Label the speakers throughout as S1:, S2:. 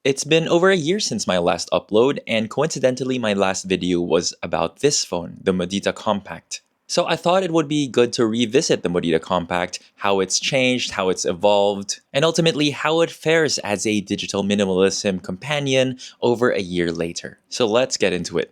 S1: It's been over a year since my last upload, and coincidentally, my last video was about this phone, the Mudita Kompakt. So I thought it would be good to revisit the Mudita Kompakt, how it's changed, how it's evolved, and ultimately how it fares as a digital minimalism companion over a year later. So let's get into it.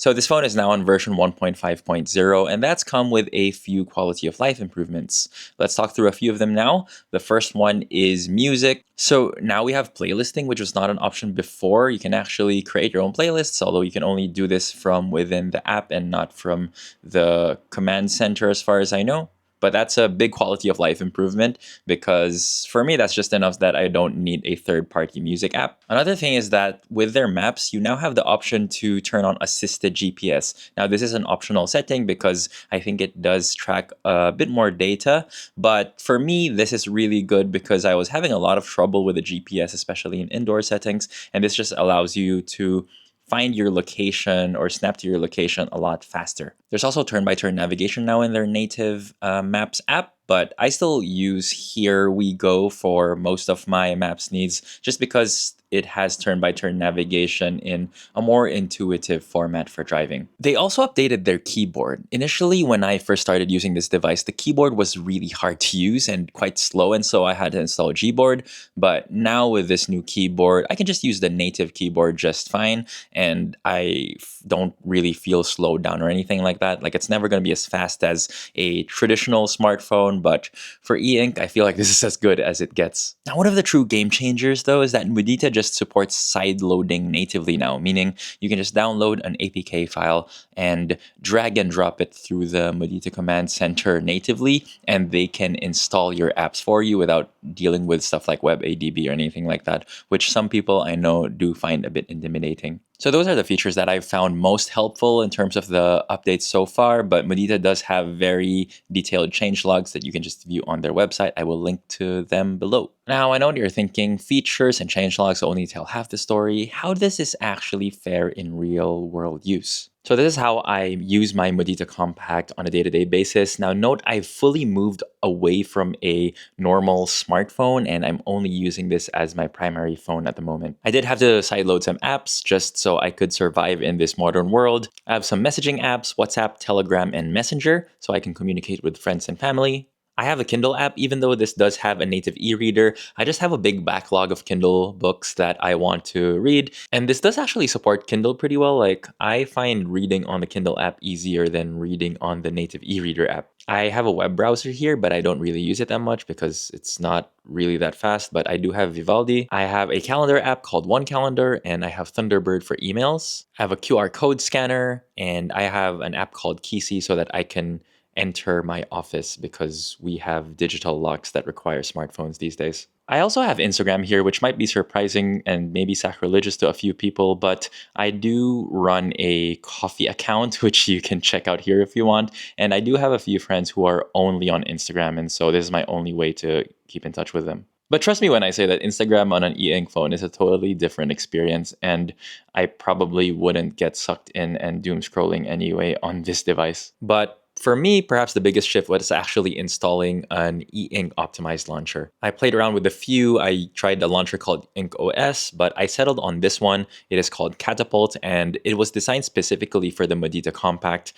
S1: So this phone is now on version 1.5.0, and that's come with a few quality of life improvements. Let's talk through a few of them now. The first one is music. So now we have playlisting, which was not an option before. You can actually create your own playlists, although you can only do this from within the app and not from the command center as far as I know. But that's a big quality of life improvement because for me, that's just enough that I don't need a third-party music app. Another thing is that with their maps, you now have the option to turn on assisted GPS. Now, this is an optional setting because I think it does track a bit more data. But for me, this is really good because I was having a lot of trouble with the GPS, especially in indoor settings. And this just allows you to find your location or snap to your location a lot faster. There's also turn-by-turn navigation now in their native Maps app, but I still use Here We Go for most of my Maps needs just because it has turn-by-turn navigation in a more intuitive format for driving. They also updated their keyboard. Initially, when I first started using this device, the keyboard was really hard to use and quite slow, and so I had to install Gboard. But now with this new keyboard, I can just use the native keyboard just fine, and I don't really feel slowed down or anything like that. Like, it's never going to be as fast as a traditional smartphone, but for e-ink, I feel like this is as good as it gets. Now, one of the true game changers, though, is that Mudita just supports side loading natively now, meaning you can just download an APK file and drag and drop it through the Mudita command center natively, and they can install your apps for you without dealing with stuff like WebADB or anything like that, which some people I know do find a bit intimidating. So those are the features that I've found most helpful in terms of the updates so far, but Mudita does have very detailed changelogs that you can just view on their website. I will link to them below. Now, I know what you're thinking, features and changelogs only tell half the story. How does this actually fare in real world use? So this is how I use my Mudita Kompakt on a day-to-day basis. Now note, I've fully moved away from a normal smartphone and I'm only using this as my primary phone at the moment. I did have to sideload some apps just so I could survive in this modern world. I have some messaging apps, WhatsApp, Telegram, and Messenger, so I can communicate with friends and family. I have a Kindle app, even though this does have a native e-reader. I just have a big backlog of Kindle books that I want to read. And this does actually support Kindle pretty well. Like, I find reading on the Kindle app easier than reading on the native e-reader app. I have a web browser here, but I don't really use it that much because it's not really that fast. But I do have Vivaldi. I have a calendar app called One Calendar, and I have Thunderbird for emails. I have a QR code scanner, and I have an app called Kisi so that I can enter my office because we have digital locks that require smartphones these days. I also have Instagram here, which might be surprising and maybe sacrilegious to a few people, but I do run a coffee account, which you can check out here if you want. And I do have a few friends who are only on Instagram, and so this is my only way to keep in touch with them. But trust me when I say that Instagram on an e-ink phone is a totally different experience, and I probably wouldn't get sucked in and doom scrolling anyway on this device. But for me, perhaps the biggest shift was actually installing an e-ink optimized launcher. I played around with a few. I tried a launcher called Ink OS, but I settled on this one. It is called Catapult, and it was designed specifically for the Mudita Kompakt.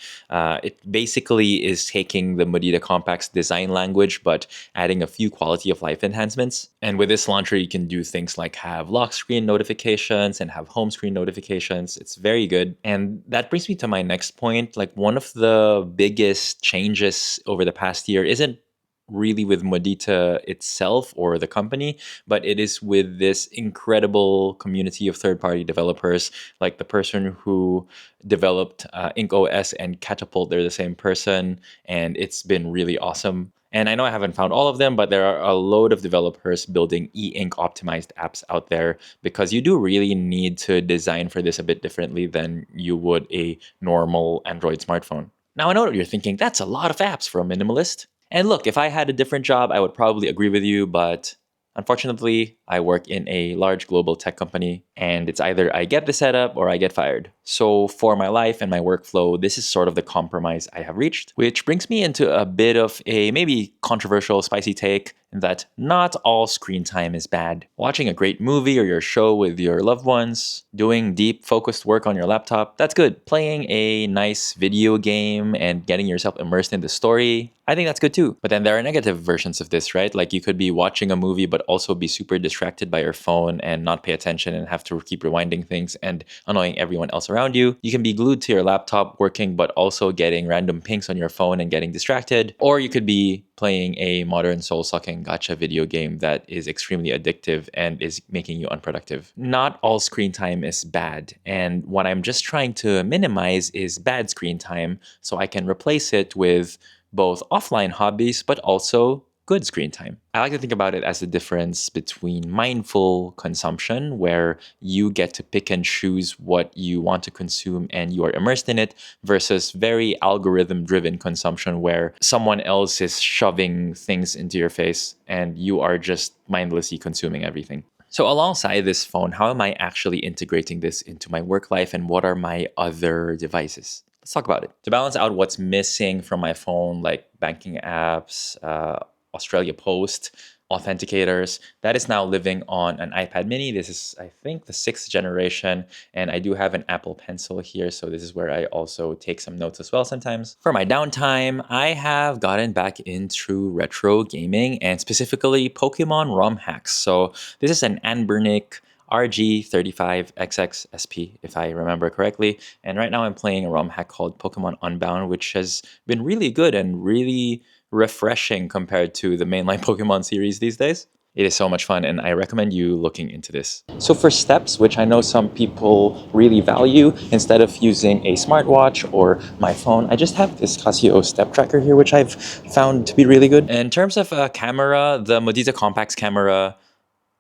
S1: It basically is taking the Mudita Kompakt's design language, but adding a few quality of life enhancements. And with this launcher, you can do things like have lock screen notifications and have home screen notifications. It's very good. And that brings me to my next point. Like, one of the biggest changes over the past year isn't really with Mudita itself or the company, but it is with this incredible community of third-party developers, like the person who developed Ink OS and Catapult. They're the same person, and it's been really awesome. And I know I haven't found all of them, but there are a load of developers building e-ink optimized apps out there because you do really need to design for this a bit differently than you would a normal Android smartphone. Now, I know what you're thinking, that's a lot of apps for a minimalist. And look, if I had a different job, I would probably agree with you, but unfortunately, I work in a large global tech company, and it's either I get the setup or I get fired. So for my life and my workflow, this is sort of the compromise I have reached, which brings me into a bit of a maybe controversial, spicy take. that not all screen time is bad. Watching a great movie or your show with your loved ones, doing deep focused work on your laptop, that's good. Playing a nice video game and getting yourself immersed in the story, I think that's good too. But then there are negative versions of this, right? Like you could be watching a movie but also be super distracted by your phone and not pay attention and have to keep rewinding things and annoying everyone else around you. You can be glued to your laptop working but also getting random pings on your phone and getting distracted. Or you could be playing a modern soul-sucking gacha video game that is extremely addictive and is making you unproductive. Not all screen time is bad, and what I'm just trying to minimize is bad screen time so I can replace it with both offline hobbies but also good screen time. I like to think about it as the difference between mindful consumption, where you get to pick and choose what you want to consume and you are immersed in it, versus very algorithm-driven consumption, where someone else is shoving things into your face and you are just mindlessly consuming everything. So alongside this phone, how am I actually integrating this into my work life and what are my other devices? Let's talk about it. To balance out what's missing from my phone, like banking apps, Australia Post, authenticators, that is now living on an iPad mini. This is, I think, the 6th generation, and I do have an Apple Pencil here, so this is where I also take some notes as well sometimes. For my downtime, I have gotten back into retro gaming and specifically Pokemon ROM hacks. So this is an Anbernic RG35XX SP, if I remember correctly. And right now I'm playing a ROM hack called Pokemon Unbound, which has been really good and really refreshing compared to the mainline Pokemon series these days. It is so much fun, and I recommend you looking into this. So for steps, which I know some people really value, instead of using a smartwatch or my phone, I just have this Casio step tracker here, which I've found to be really good. In terms of camera, the Mudita Kompakt camera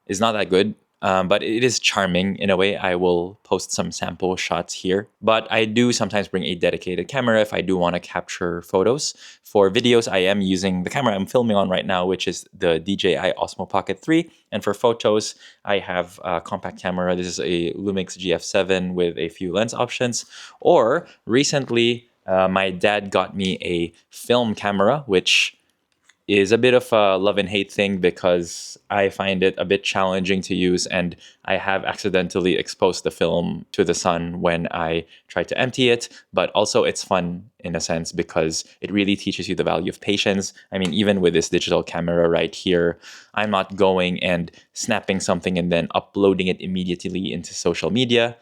S1: is not that good, but it is charming in a way. I will post some sample shots here. But I do sometimes bring a dedicated camera if I do want to capture photos. For videos, I am using the camera I'm filming on right now, which is the DJI Osmo Pocket 3. And for photos, I have a compact camera. This is a Lumix GF7 with a few lens options. Or recently, my dad got me a film camera, which is a bit of a love and hate thing because I find it a bit challenging to use, and I have accidentally exposed the film to the sun when I try to empty it. But also it's fun in a sense because it really teaches you the value of patience. I mean, even with this digital camera right here, I'm not going and snapping something and then uploading it immediately into social media.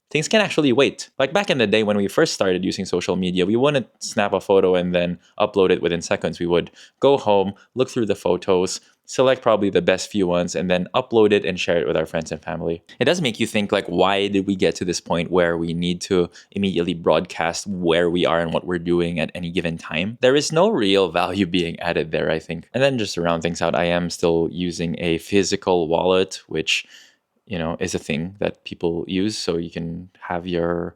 S1: Things can actually wait. Like back in the day when we first started using social media, we wouldn't snap a photo and then upload it within seconds. We would go home, look through the photos, select probably the best few ones, and then upload it and share it with our friends and family. It does make you think, like, why did we get to this point where we need to immediately broadcast where we are and what we're doing at any given time? There is no real value being added there, I think. And then just to round things out, I am still using a physical wallet, which is a thing that people use. So you can have your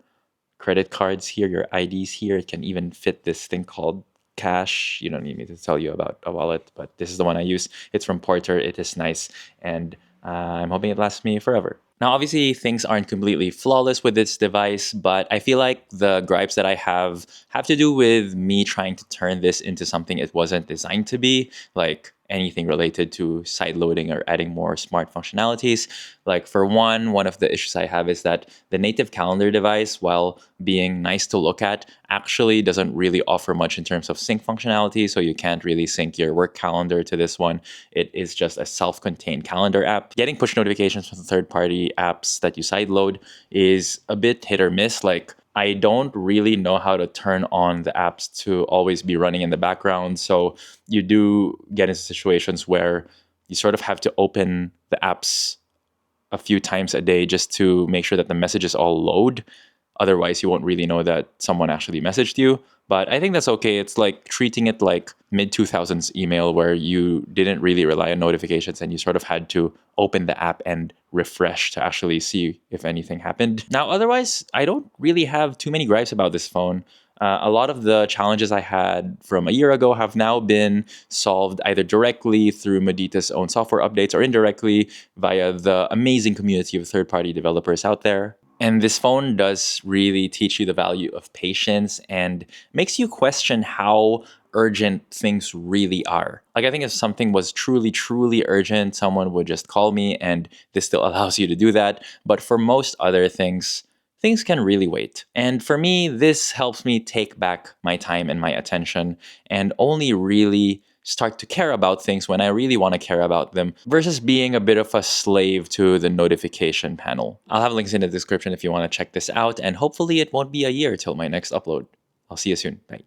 S1: credit cards here, your IDs here. It can even fit this thing called Cash. You don't need me to tell you about a wallet, but this is the one I use. It's from Porter. It is nice, and I'm hoping it lasts me forever. Now, obviously, things aren't completely flawless with this device, but I feel like the gripes that I have to do with me trying to turn this into something it wasn't designed to be, like anything related to side loading or adding more smart functionalities. Like for one of the issues I have is that the native calendar device, while being nice to look at, actually doesn't really offer much in terms of sync functionality. So you can't really sync your work calendar to this one. It is just a self-contained calendar app. Getting push notifications from third-party apps that you sideload is a bit hit or miss. Like, I don't really know how to turn on the apps to always be running in the background. So you do get into situations where you sort of have to open the apps a few times a day just to make sure that the messages all load. Otherwise, you won't really know that someone actually messaged you. But I think that's okay. It's like treating it like mid-2000s email where you didn't really rely on notifications and you sort of had to open the app and refresh to actually see if anything happened. Now, otherwise, I don't really have too many gripes about this phone. A lot of the challenges I had from a year ago have now been solved either directly through Mudita's own software updates or indirectly via the amazing community of third-party developers out there. And this phone does really teach you the value of patience and makes you question how urgent things really are. Like, I think if something was truly, truly urgent, someone would just call me, and this still allows you to do that. But for most other things, things can really wait. And for me, this helps me take back my time and my attention and only really start to care about things when I really want to care about them versus being a bit of a slave to the notification panel. I'll have links in the description if you want to check this out, and hopefully it won't be a year till my next upload. I'll see you soon. Bye.